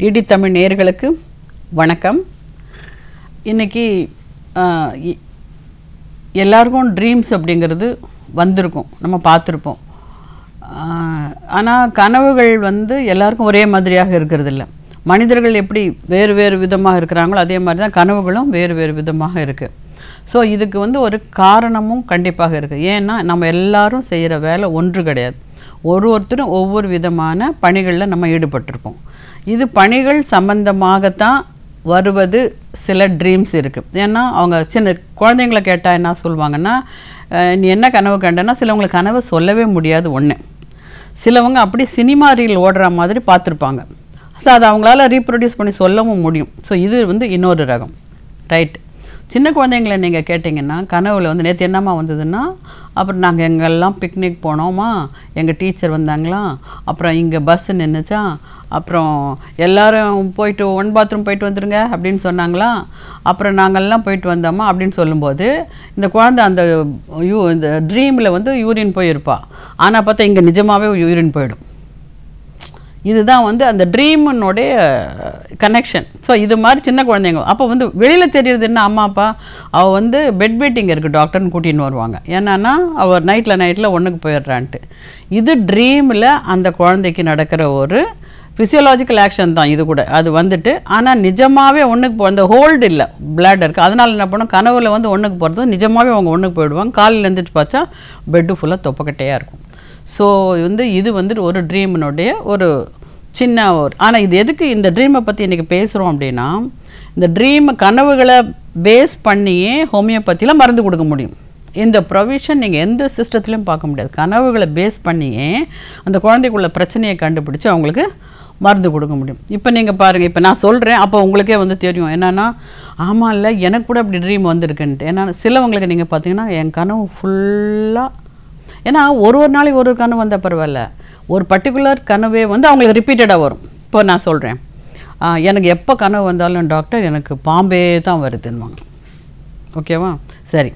DD Tamil நேயர்களுக்கு வணக்கம். இன்னைக்கு எல்லாருக்கும் ட்ரீம்ஸ் அப்படிங்கிறது வந்திருக்கும், நம்ம பார்த்துருப்போம். ஆனால் கனவுகள் எல்லாருக்கும் ஒரே மாதிரியாக இருக்கிறது இல்லை. மனிதர்கள் எப்படி வேறு வேறு விதமாக இருக்கிறாங்களோ அதே மாதிரி தான் கனவுகளும் வேறு வேறு விதமாக இருக்குது. ஸோ இதுக்கு ஒரு காரணமும் கண்டிப்பாக இருக்குது. ஏன்னா நம்ம எல்லாரும் செய்கிற வேலை ஒன்று கிடையாது. ஒருத்தரும் ஒவ்வொரு விதமான பணிகளில் நம்ம ஈடுபட்டிருப்போம். இது பணிகள் சம்பந்தமாகத்தான் வருவது. சில ட்ரீம்ஸ் இருக்குது. ஏன்னா அவங்க சின்ன குழந்தைங்கள கேட்டால் என்ன சொல்லுவாங்கன்னா, நீ என்ன கனவு கண்டனா சிலவங்களுக்கு கனவு சொல்லவே முடியாது. ஒன்று சிலவங்க அப்படி சினிமா ரீல் ஓடுற மாதிரி பார்த்துருப்பாங்க. ஸோ அதை அவங்களால ரீப்ரொடியூஸ் பண்ணி சொல்லவும் முடியும். ஸோ இது இன்னொரு ரகம். ரைட். சின்ன குழந்தைங்களை நீங்கள் கேட்டிங்கன்னா கனவுல நேற்று என்னம்மா வந்ததுன்னா, அப்புறம் நாங்கள் எங்கெல்லாம் பிக்னிக் போனோமா, எங்கள் டீச்சர் வந்தாங்களா, அப்புறம் இங்கே பஸ்ஸு நின்றுச்சா, அப்புறம் எல்லோரும் போயிட்டு ஒன் பாத்ரூம் போயிட்டு வந்துடுங்க அப்படின்னு சொன்னாங்களா, அப்புறம் நாங்கள்லாம் போயிட்டு வந்தோமா அப்படின்னு சொல்லும்போது இந்த குழந்தை அந்த இந்த ட்ரீமில் யூரின் போயிருப்பா. ஆனால் பார்த்தா இங்கே நிஜமாகவே யூரின் போயிடும். இதுதான் அந்த ட்ரீமுனுடைய கனெக்ஷன். ஸோ இது மாதிரி சின்ன குழந்தைங்க அப்போ வெளியில் தெரியுறது என்ன, அம்மா அப்பா அவள் பெட் வெயிட்டிங் இருக்குது டாக்டர்னு கூட்டின்னு வருவாங்க. ஏன்னா அவள் நைட்டில் ஒன்றுக்கு போயிடுறான்ட்டு. இது ட்ரீமில் அந்த குழந்தைக்கு நடக்கிற ஒரு ஃபிசியோலாஜிக்கல் ஆக்ஷன் தான் இது கூட. அது ஆனால் நிஜமாகவே ஒன்றுக்கு அந்த ஹோல்டு இல்லை, பிளட் இருக்குது. அதனால் என்ன பண்ணும், கனவுல ஒன்றுக்கு போகிறது நிஜமாகவே அவங்க ஒன்றுக்கு போயிடுவாங்க. காலையில் எழுந்திரிச்சு பார்த்தா பெட்டு ஃபுல்லாக தொப்பக்கட்டையாக இருக்கும். ஸோ இது ஒரு ட்ரீமினுடைய ஒரு சின்ன ஆனால் இது எதுக்கு இந்த ட்ரீமை பற்றி இன்றைக்கி பேசுகிறோம் அப்படின்னா, இந்த ட்ரீம் கனவுகளை பேஸ் பண்ணியே ஹோமியோபதியில் மருந்து கொடுக்க முடியும். இந்த ப்ரொவிஷன் நீங்கள் எந்த சிஸ்டத்துலையும் பார்க்க முடியாது. கனவுகளை பேஸ் பண்ணியே அந்த குழந்தைக்குள்ள பிரச்சனையை கண்டுபிடிச்சி அவங்களுக்கு மருந்து கொடுக்க முடியும். இப்போ நீங்கள் பாருங்கள், இப்போ நான் சொல்கிறேன், அப்போ உங்களுக்கே தெரியும் என்னென்னா, ஆமாம் இல்லை எனக்கு கூட அப்படி ட்ரீம் வந்திருக்குன்ட்டு. ஏன்னா சிலவங்களுக்கு நீங்கள் பார்த்தீங்கன்னா என் கனவு ஃபுல்லாக, ஏன்னா ஒரு நாளைக்கு ஒரு கனவு வந்தால் பரவாயில்ல, ஒரு பர்டிகுலர் கனவே அவங்களுக்கு ரிப்பீட்டடாக வரும். இப்போ நான் சொல்கிறேன், எனக்கு எப்போ கனவு வந்தாலும் டாக்டர் எனக்கு பாம்பே தான் வருதுன்னுவாங்க. ஓகேவா? சரி.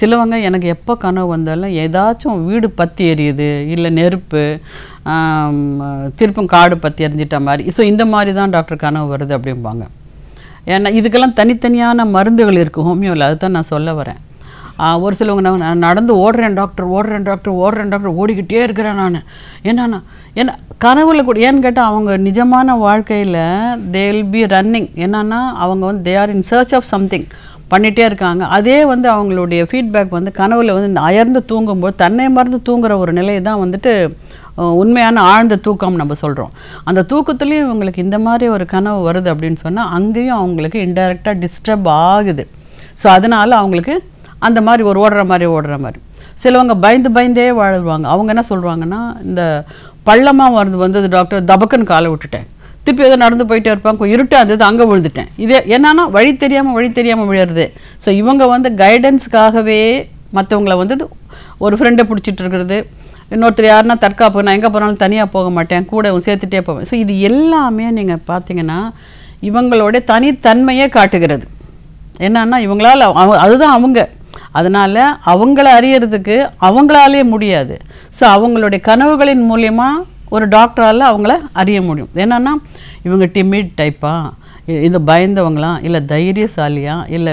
சிலவங்க எனக்கு எப்போ கனவு வந்தாலும் ஏதாச்சும் வீடு பற்றி எரியுது, இல்லை நெருப்பு, திருப்பும் காடு பற்றி எரிஞ்சிட்ட மாதிரி. ஸோ இந்த மாதிரி தான் டாக்டர் கனவு வருது அப்படிம்பாங்க. ஏன்னா இதுக்கெல்லாம் தனித்தனியான மருந்துகள் இருக்குது ஹோமியோவில். அதுதான் நான் சொல்ல வரேன். ஒரு சிலவங்க நான் நடந்து ஓடுறேன் டாக்டர் ஓடிக்கிட்டே இருக்கிறேன் நான். ஏன்னா கனவுல கூட ஏன்னு கேட்டால் அவங்க நிஜமான வாழ்க்கையில் தே வில் பி ரன்னிங். என்னன்னா அவங்க they are in search of something பண்ணிகிட்டே இருக்காங்க. அதே அவங்களுடைய ஃபீட்பேக் கனவுல அயர்ந்து தூங்கும்போது தன்னை மறந்து தூங்குற ஒரு நிலையை தான் உண்மையான ஆழ்ந்த தூக்கம் நம்ம சொல்கிறோம். அந்த தூக்கத்துலேயும் இவங்களுக்கு இந்த மாதிரி ஒரு கனவு வருது அப்படின்னு சொன்னால் அங்கேயும் அவங்களுக்கு இன்டைரக்டாக டிஸ்டர்ப் ஆகுது. ஸோ அதனால் அவங்களுக்கு அந்த மாதிரி ஓடுற மாதிரி சிலவங்க பயந்தே வாழுவாங்க. அவங்க என்ன சொல்கிறாங்கன்னா, இந்த பள்ளமாக வந்தது டாக்டர், தபக்குன்னு காலை விட்டுட்டேன், திருப்பி ஏதோ நடந்து போயிட்டே இருப்பாங்க, இருட்டாக இருந்தது அங்கே விழுந்துட்டேன். இதே என்னன்னா வழி தெரியாமல் விழுறது. ஸோ இவங்க கைடன்ஸுக்காகவே மற்றவங்கள ஒரு ஃப்ரெண்டை பிடிச்சிட்டு இருக்கிறது, இன்னொருத்தர் யாருன்னா தற்காப்பு, நான் எங்கே போனாலும் தனியாக போக மாட்டேன், கூட சேர்த்துட்டே போவேன். ஸோ இது எல்லாமே நீங்கள் பார்த்தீங்கன்னா இவங்களோட தனித்தன்மையை காட்டுகிறது. என்னன்னா இவங்களால் அதுதான் அவங்க, அதனால் அவங்கள அறியறதுக்கு அவங்களாலே முடியாது. ஸோ அவங்களுடைய கனவுகளின் மூலியமாக ஒரு டாக்டரால் அவங்கள அறிய முடியும். என்னென்னா இவங்க டிமிட் டைப்பா, இந்த பயந்தவங்களா, இல்லை தைரியசாலியா, இல்லை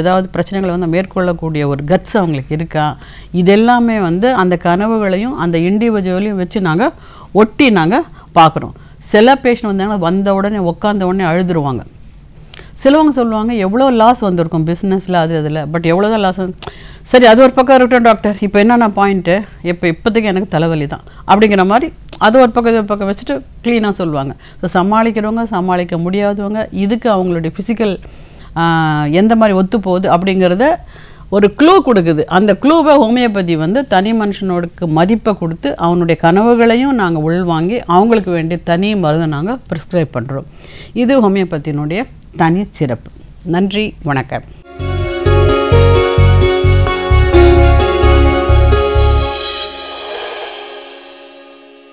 ஏதாவது பிரச்சனைகளை மேற்கொள்ளக்கூடிய ஒரு கட்ஸ் அவங்களுக்கு இருக்கா, இதெல்லாமே அந்த கனவுகளையும் அந்த இண்டிவிஜுவலையும் வச்சு நாங்கள் ஒட்டி நாங்கள் பார்க்குறோம். சில பேஷண்ட் வந்த உடனே உட்காந்த உடனே அழுதுருவாங்க. சிலவங்க சொல்லுவாங்க எவ்வளோ லாஸ் வந்திருக்கும் பிஸ்னஸில் அதில், பட் எவ்வளோ தான் லாஸ் சரி அது ஒரு பக்கம் இருக்கட்டும் டாக்டர், இப்போ என்னென்ன பாயிண்ட்டு, இப்போதைக்கு எனக்கு தலைவலி தான் அப்படிங்கிற மாதிரி அது ஒரு பக்கம் இது ஒரு பக்கம் வச்சுட்டு க்ளீனாக சொல்லுவாங்க. ஸோ சமாளிக்கிறவங்க சமாளிக்க முடியாதவங்க இதுக்கு அவங்களுடைய ஃபிசிக்கல் எந்த மாதிரி ஒத்து போகுது அப்படிங்கிறத ஒரு க்ளூ கொடுக்குது. அந்த க்ளூவை ஹோமியோபதி தனி மனுஷனோடுக்கு மதிப்பை கொடுத்து அவனுடைய கனவுகளையும் நாங்கள் உள்வாங்கி அவங்களுக்கு வேண்டிய தனி மருந்தை நாங்கள் ப்ரிஸ்கிரைப் பண்ணுறோம். இது ஹோமியோபதியினுடைய தனி சிறப்பு. நன்றி, வணக்கம்.